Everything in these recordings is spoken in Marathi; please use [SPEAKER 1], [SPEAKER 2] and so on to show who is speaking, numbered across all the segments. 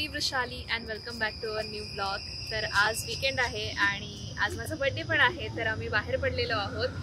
[SPEAKER 1] Me Vrushali and welcome back to our new blog. तर आज वीकेंड आहे आणि आज माझा बर्थडे पण आहे, तर आम्ही बाहेर पडलेलो आहोत.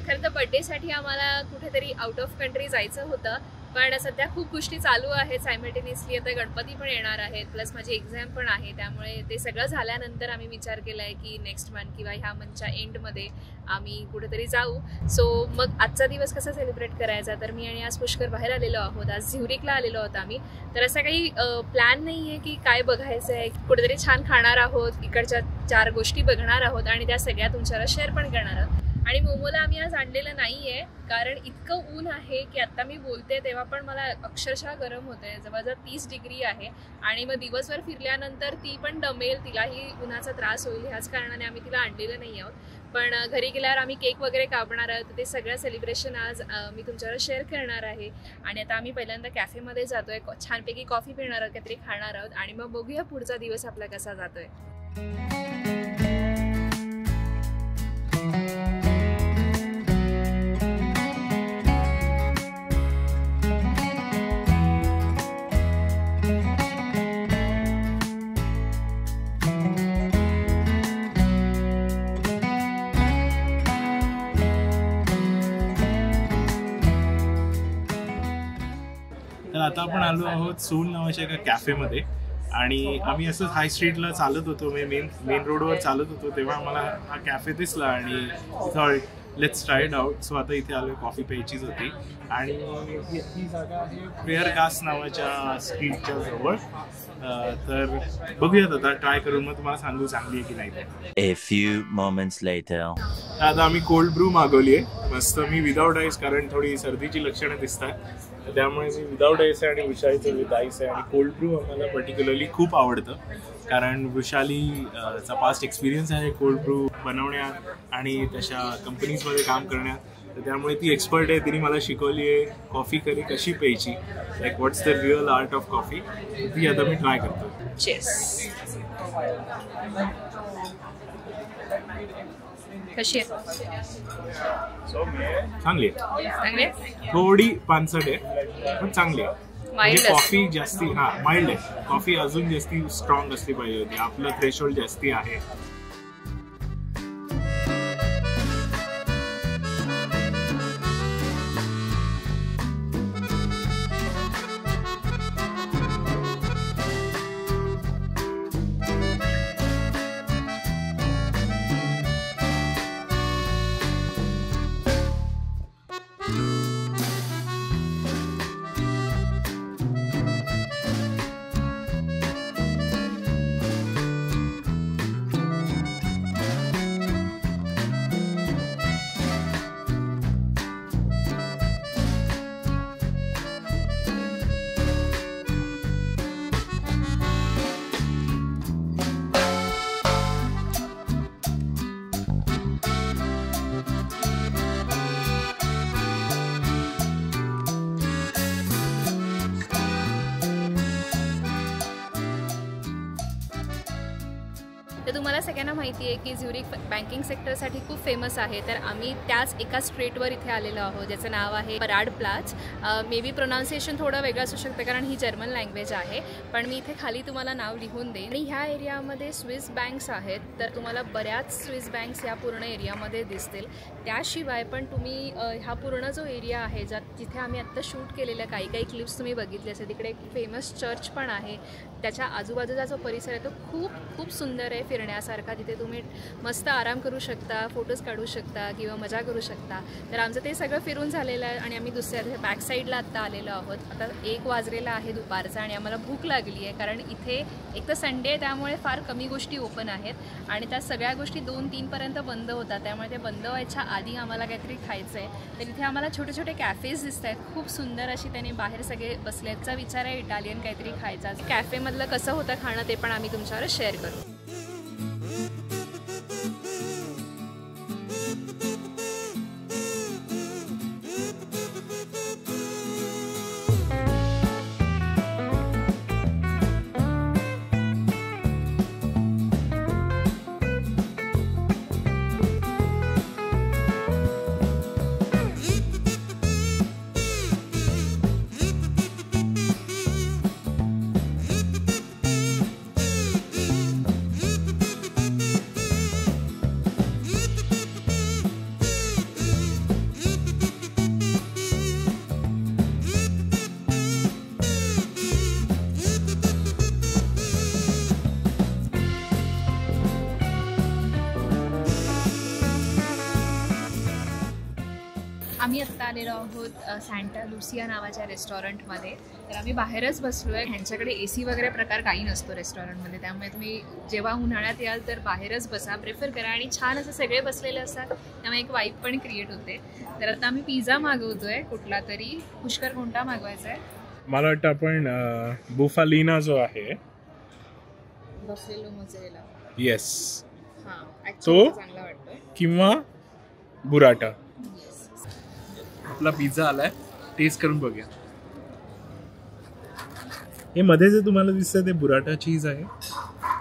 [SPEAKER 1] खरं तर बर्थडेसाठी आम्हाला कुठेतरी आउट ऑफ कंट्री जायचं होतं, पण सध्या खूप गोष्टी चालू आहेत सायमल्टेनियसली. आता गणपती पण येणार आहेत, प्लस माझी एक्झाम पण आहे, त्यामुळे ते सगळं झाल्यानंतर आम्ही विचार केला आहे की नेक्स्ट मंथ किंवा ह्या मंथच्या एंडमध्ये आम्ही कुठेतरी जाऊ. सो मग आजचा दिवस कसा सेलिब्रेट करायचा, तर मी आणि आज पुष्कर बाहेर आलेलो आहोत. आज झ्युरिकला आलेलो आहोत आम्ही. तर असा काही प्लॅन नाही आहे की काय बघायचं आहे. कुठेतरी छान खाणार आहोत, इकडच्या 4 गोष्टी बघणार आहोत आणि त्या सगळ्या तुमच्याला शेअर पण करणार आहोत. आणि मोमोला आम्ही आज आणलेलं नाही आहे, कारण इतकं ऊन आहे की आत्ता मी बोलते तेव्हा पण मला अक्षरशः गरम होतं आहे. जवळजवळ 30 डिग्री आहे आणि मग दिवसभर फिरल्यानंतर ती पण दमेल, तिलाही उन्हाचा त्रास होईल. ह्याच कारणाने आम्ही तिला आणलेलं नाही आहोत. पण घरी गेल्यावर आम्ही केक वगैरे कापणार आहोत. ते सगळं सेलिब्रेशन आज मी तुमच्यावर शेअर करणार आहे. आणि आता आम्ही पहिल्यांदा कॅफेमध्ये जातोय, छानपैकी कॉफी पिणार आहोत, काहीतरी खाणार आहोत आणि मग बघूया पुढचा दिवस आपला कसा जातोय.
[SPEAKER 2] तर आता आपण आलो आहोत सूल नावाच्या एका कॅफेमध्ये आणि आम्ही असंच हाय स्ट्रीटला चालत होतो, मेन रोडवर चालत होतो, तेव्हा आम्हाला हा कॅफे दिसला आणि thought let's try it out. So आता इथे आलो, कॉफी प्यायचीच होती आणि ही जागा आहे प्रेयरगास नावाच्या स्ट्रीटच्या जवळ. तर बघूयात आता ट्राय करून मग तुम्हाला सांगू चांगली आहे की नाही.
[SPEAKER 3] A few moments later.
[SPEAKER 2] आता आम्ही कोल्ड ब्रू मागवली आहे मस्त. मी विदाऊट आईस, कारण थोडी सर्दीची लक्षणं दिसतात, त्यामुळे मी विदाऊट आईस आहे आणि वृषालीचं विथ आईस आहे. आणि कोल्ड ब्रू आम्हाला पर्टिक्युलरली खूप आवडतं, कारण वृषालीचा पास्ट एक्सपिरियन्स आहे कोल्ड ब्रू बनवण्यात आणि तशा कंपनीजमध्ये काम करण्यात. तर त्यामुळे ती एक्सपर्ट आहे. तिने मला शिकवली आहे कॉफी कशी प्यायची, like what's the real art of coffee. ती आता मी ट्राय करतो.
[SPEAKER 1] चेस. कशी आहे?
[SPEAKER 2] चांगली आहे, थोडी पानसट आहे पण चांगली आहे. म्हणजे कॉफी जास्ती माइल्ड आहे. कॉफी अजून जास्ती स्ट्रॉंग असली पाहिजे होती. आपलं थ्रेशोल्ड जास्ती आहे.
[SPEAKER 1] तर तुम्हाला सगळ्यांना माहिती आहे की झ्युरिक बँकिंग सेक्टरसाठी खूप फेमस आहे. तर आम्ही त्याच एका स्ट्रीटवर इथे आलेलो आहोत, ज्याचं नाव आहे पराड प्लाझ. मे बी प्रोनाऊन्सिएशन थोडं वेगळं असू शकतं, कारण ही जर्मन लँग्वेज आहे, पण मी इथे खाली तुम्हाला नाव लिहून देईन. आणि ह्या एरियामध्ये स्विस बँक्स आहेत, तर तुम्हाला बऱ्याच स्विस बँक्स या पूर्ण एरियामध्ये दिसतील. त्याशिवाय पण तुम्ही हा पूर्ण जो एरिया आहे, जिथे आम्ही आत्ता शूट केलेल्या काही क्लिप्स तुम्ही बघितले असेल, तिकडे एक फेमस चर्च पण आहे. त्याच्या आजूबाजूचा जो परिसर आहे तो खूप सुंदर आहे फिरण्यासारखा. तिथे तुम्ही मस्त आराम करू शकता, फोटोज काढू शकता किंवा मजा करू शकता. तर आमचं ते सगळं फिरून झालेलं आहे आणि आम्ही दुसऱ्या बॅक साईडला आत्ता आलेलो आहोत. आता 1 वाजलेला आहे दुपारचा आणि आम्हाला भूक लागली आहे, कारण इथे एक तर संडे आहे, त्यामुळे फार कमी गोष्टी ओपन आहेत आणि त्या सगळ्या गोष्टी 2-3 पर्यंत बंद होतात. त्यामुळे ते बंद व्हायच्या आधी आम्हाला काहीतरी खायचं आहे. तर इथे आम्हाला छोटे छोटे कॅफेज दिसत आहेत, खूप सुंदर अशी. त्याने बाहेर सगळे बसल्याचा विचार आहे इटालियन काहीतरी खायचा. कॅफेमधलं कसं होतं खाणं ते पण आम्ही तुमच्यावर शेअर करू. आम्ही आत्ता आलेलो आहोत सँटा लुसिया नावाच्या रेस्टॉरंटमध्ये. तर आम्ही बाहेरच बसलो आहे. ह्यांच्याकडे AC वगैरे प्रकार काही नसतो रेस्टॉरंटमध्ये, त्यामुळे तुम्ही जेव्हा उन्हाळ्यात याल तर बाहेरच बसा, प्रेफर करा. आणि छान असं सगळे बसलेले असतात, त्यामुळे एक वाईब पण क्रिएट होते. तर आता आम्ही पिझ्झा मागवतोय कुठला तरी. पुष्कर कोणता मागवायचा आहे?
[SPEAKER 2] मला वाटतं आपण बुफालिना जो आहे
[SPEAKER 1] बफेलो मोझरेला,
[SPEAKER 2] येस
[SPEAKER 1] हां
[SPEAKER 2] तो
[SPEAKER 1] चांगला वाटतोय,
[SPEAKER 2] किंवा बुराटा.
[SPEAKER 1] येस.
[SPEAKER 2] आपला पिझ्झा आलाय, टेस्ट करून बघूया. हे मध्ये जे तुम्हाला दिसतंय ते बुराटा चीज आहे,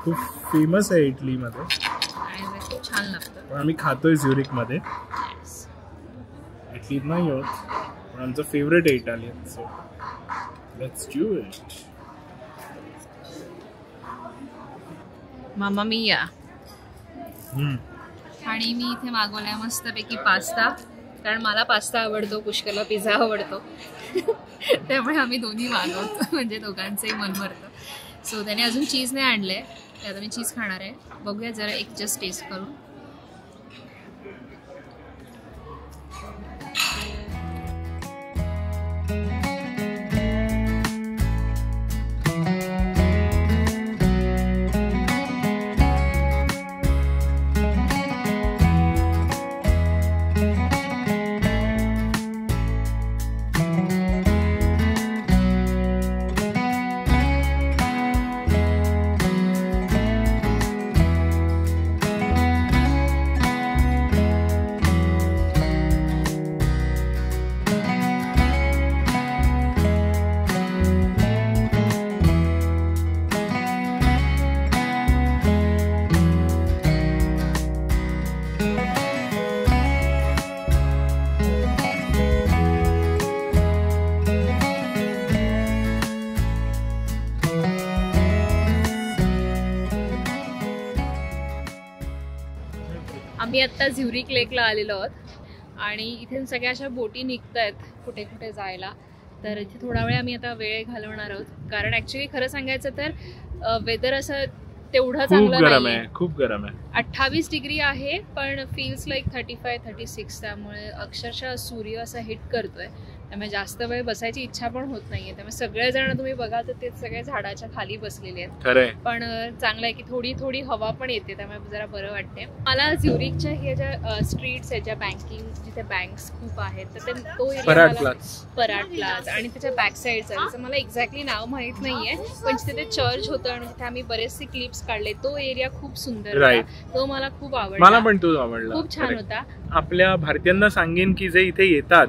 [SPEAKER 2] खूप फेमस आहे इटलीमध्ये
[SPEAKER 1] आणि ते खूप छान लागतं.
[SPEAKER 2] पण आम्ही खातोय झ्युरिकमध्ये.
[SPEAKER 1] Yes.
[SPEAKER 2] इटलीत नाही होत, पण आमचं फेवरेट आहे Italian. So let's do it.
[SPEAKER 1] मामा मिया. आणि मी इथे मागवलाय मस्तपैकी पास्ता, कारण मला पास्ता आवडतो, पुष्करला पिझ्झा आवडतो. त्यामुळे आम्ही दोन्ही मागवतो, म्हणजे दोघांचंही मन भरतं. सो त्याने अजून चीज नाही आणले, ते आता मी चीज खाणार आहे. बघूया जरा एक जस्ट टेस्ट करून. आम्ही आत्ता झ्युरिक लेकला आलेलो आहोत आणि इथे सगळ्या अशा बोटी निघत आहेत कुठे कुठे जायला. तर इथे थोडा वेळ आम्ही आता वेळ घालवणार आहोत, कारण ॲक्च्युली खरं सांगायचं तर वेदर असं तेवढं चांगलं नाही,
[SPEAKER 2] खूप गरम आहे.
[SPEAKER 1] 28 डिग्री आहे, पण फील्स लाईक 35-36. त्यामुळे अक्षरशः सूर्य असा हिट करतोय, त्यामुळे जास्त वेळ बसायची इच्छा पण होत नाहीये. त्यामुळे सगळेजण तुम्ही बघा तर ते सगळे झाडाच्या खाली बसलेले आहेत.
[SPEAKER 2] खरंय, पण
[SPEAKER 1] चांगलं आहे की थोडी थोडी हवा पण येते, त्यामुळे जरा बरं वाटते. मला झ्युरिकच्या ह्या ज्या स्ट्रीट्स आहेत, ज्या बँकिंग जिथे बँक्स खूप आहेत, तर तो एरिया पराड प्लाझ आणि त्याच्या बॅक साईडचा, त्याचं मला एक्झॅक्टली नाव माहित नाहीये, पण जिथे ते चर्च होतं आणि तिथे आम्ही बरेचसे क्लिप्स काढले, तो एरिया खूप सुंदर होता. तो मला खूप आवडला.
[SPEAKER 2] मला पण तो आवडला,
[SPEAKER 1] खूप छान होता.
[SPEAKER 2] आपल्या भारतीयांना सांगेन की जे इथे येतात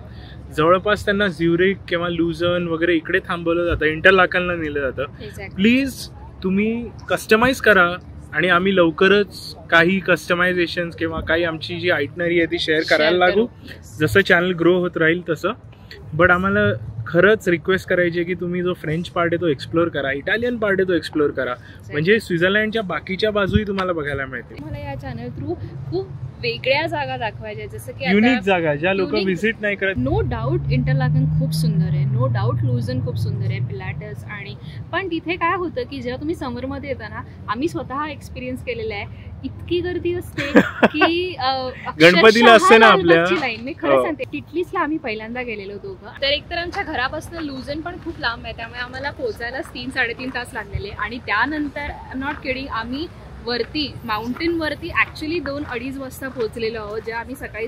[SPEAKER 2] जवळपास त्यांना झ्युरिक किंवा लुझर्न वगैरे इकडे थांबवलं जातं, इंटरलाकनला नेलं जातं. प्लीज तुम्ही कस्टमाइज करा, आणि आम्ही लवकरच काही कस्टमायझेशन किंवा काही आमची जी आयटनरी आहे ती शेअर करायला लागू, जसं चॅनल ग्रो होत राहील तसं. बट आम्हाला खरंच रिक्वेस्ट करायची आहे की तुम्ही जो फ्रेंच पार्ट आहे तो एक्सप्लोर करा, इटालियन पार्ट आहे तो एक्सप्लोर करा, म्हणजे स्वित्झर्लंडच्या बाकीच्या बाजूही तुम्हाला बघायला मिळते.
[SPEAKER 1] मला या चॅनल थ्रू खूप वेगळ्या जागा दाखवायच्या, जसं की
[SPEAKER 2] युनिक जागा ज्या लोक व्हिजिट नाही करत.
[SPEAKER 1] नो डाऊट इंटरलाकन खूप सुंदर आहे, नो डाऊट लुझर्न खूप सुंदर आहे, पिलाटस. आणि पण तिथे काय होतं की जेव्हा तुम्ही समरमध्ये येता ना, आम्ही स्वतः एक्सपिरियन्स केलेला आहे, इतकी गर्दी असते की
[SPEAKER 2] गणपतीला असते ना आपल्या
[SPEAKER 1] लाईन. मी खरं सांगते, टिटलीसला आम्ही पहिल्यांदा गेलेलो दोघं. तर एकतर आमच्या घरापासून लुझर्न पण खूप लांब आहे, त्यामुळे आम्हाला पोहोचायलाच 3-3.5 तास लागलेले. आणि त्यानंतर आय एम नॉट किडिंग, आम्ही वरती माउंटेन वरती ॲक्च्युली 2-2:30 वाजता पोहोचलेलो आहोत, जेव्हा आम्ही सकाळी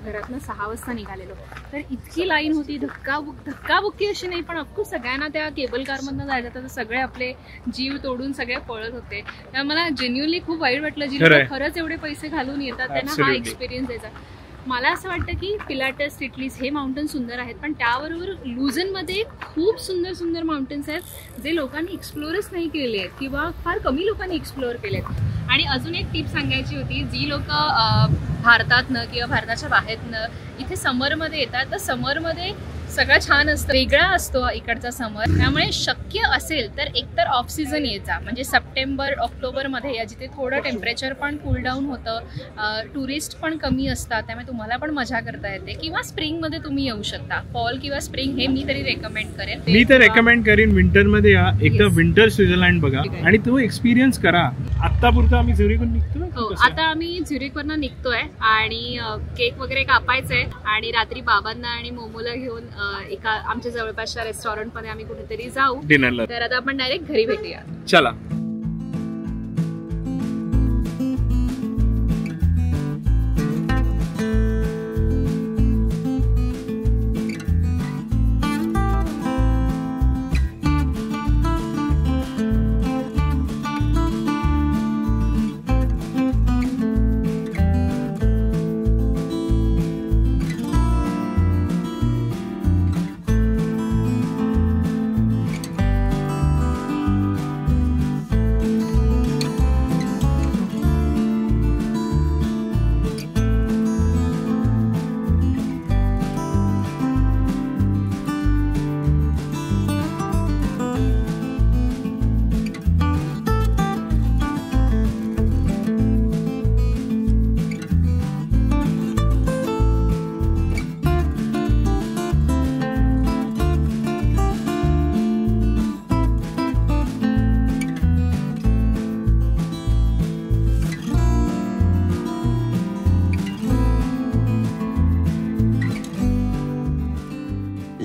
[SPEAKER 1] घरातनं 6 वाजता निघालेलो. तर इतकी लाईन होती, धक्काबुक्की अशी नाही, पण ऑफकोर्स सगळ्यांना त्या केबल कारमधनं जायचं तर सगळे आपले जीव तोडून सगळे पळत होते. त्यामुळे मला जेन्युअनली खूप वाईट वाटलं, जी लोक खरंच एवढे पैसे घालून येतात त्यांना हा एक्सपिरियन्स द्यायचा. मला असं वाटतं की पिलाटस, टिटलीस हे माउंटन सुंदर आहेत, पण त्याबरोबर लुझर्नमध्ये खूप सुंदर सुंदर माउंटन्स आहेत जे लोकांनी एक्सप्लोरच नाही केले आहेत किंवा फार कमी लोकांनी एक्सप्लोअर केलेत. आणि अजून एक टिप सांगायची होती, जी लोक भारतातनं किंवा भारताच्या बाहेरनं इथे समरमध्ये येतात, तर समरमध्ये सगळं छान असतं, वेगळा असतो इकडचा समर. त्यामुळे शक्य असेल तर एकतर ऑफ सीझन यायचा, म्हणजे सप्टेंबर-ऑक्टोबरमध्ये या, जिथे थोडं टेम्परेचर पण कूल डाऊन होतं, टुरिस्ट पण कमी असतात, त्यामुळे तुम्हाला पण मजा करता येते. किंवा स्प्रिंगमध्ये तुम्ही येऊ शकता, फॉल किंवा स्प्रिंग हे मी तरी रेकमेंड करेन.
[SPEAKER 2] मी तर रेकमेंड करेन विंटरमध्ये या, एकदा विंटर स्वित्झर्लंड बघा आणि तो एक्सपिरियन्स करा. आत्तापुरतं आम्ही झुरिकहून निघतो.
[SPEAKER 1] हो, आता आम्ही झुरिकवरनं निघतोय आणि केक वगैरे कापायचंय आणि रात्री बाबांना आणि मोमोला घेऊन एका आमच्या जवळपासच्या रेस्टॉरंट मध्ये आम्ही कुठेतरी जाऊ
[SPEAKER 2] डिनरला.
[SPEAKER 1] तर आता आपण डायरेक्ट घरी भेटूया.
[SPEAKER 2] चला.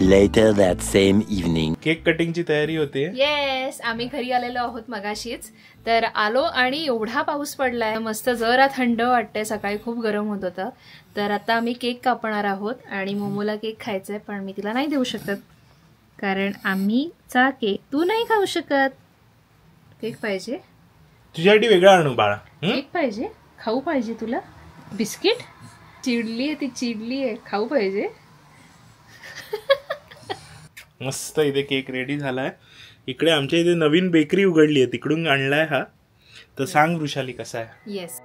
[SPEAKER 3] Later that same evening.
[SPEAKER 2] Cake कटिंगची तयारी होते.
[SPEAKER 1] येस, आम्ही घरी आलेलो आहोत मगाशीच. तर आलो आणि एवढा पाऊस पडलाय, मस्त जरा थंड वाटतंय. सकाळी खूप गरम होत होतं. तर आता आम्ही केक कापणार आहोत आणि मोमोला केक खायचाय, पण मी तिला नाही देऊ शकत कारण आम्हीचा केक तू नाही खाऊ शकत. केक पाहिजे
[SPEAKER 2] तुझ्यासाठी वेगळा आणू बाळा.
[SPEAKER 1] केक पाहिजे, खाऊ पाहिजे तुला. बिस्किट चिडली आहे ती, चिडली आहे, खाऊ पाहिजे.
[SPEAKER 2] मस्त इथे केक रेडी झालाय. इकडे आमच्या इथे नवीन बेकरी उघडली आहे, तिकडून आणलाय हा. तर सांग वृषाली कसा आहे.
[SPEAKER 1] येस,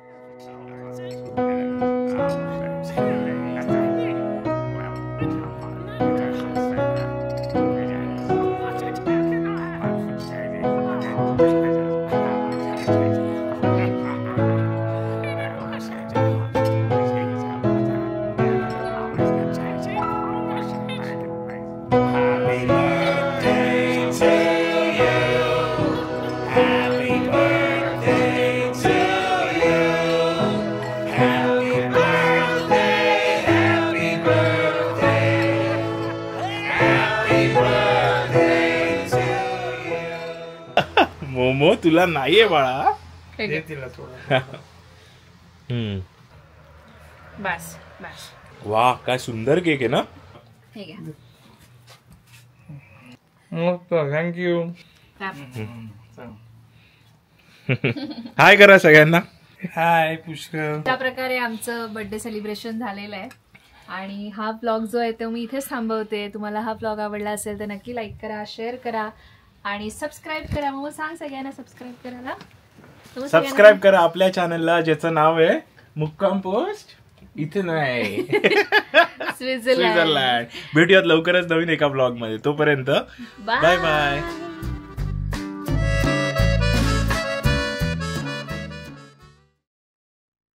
[SPEAKER 2] मोमो तुला नाहीये बाळा.
[SPEAKER 1] बस बस.
[SPEAKER 2] वा, काय सुंदर केक आहे ना.
[SPEAKER 1] हे घ्या.
[SPEAKER 2] थँक्यू. हाय करा सगळ्यांना. हाय पुष्कर.
[SPEAKER 1] त्या प्रकारे आमचं बर्थडे सेलिब्रेशन झालेलं आहे आणि हा ब्लॉग जो आहे तो मी इथेच थांबवते. तुम्हाला हा ब्लॉग आवडला असेल तर नक्की लाईक करा, शेअर करा आणि सबस्क्राईब करा. मग सांग सगळ्यांना सबस्क्राईब करायला.
[SPEAKER 2] सबस्क्राईब करा आपल्या चॅनलला ज्याचं नाव आहे मुक्काम पोस्ट. इथे नाही,
[SPEAKER 1] स्वित्झर्लंड.
[SPEAKER 2] भेटूयात लवकरच नवीन एका ब्लॉग मध्ये. तोपर्यंत बाय बाय.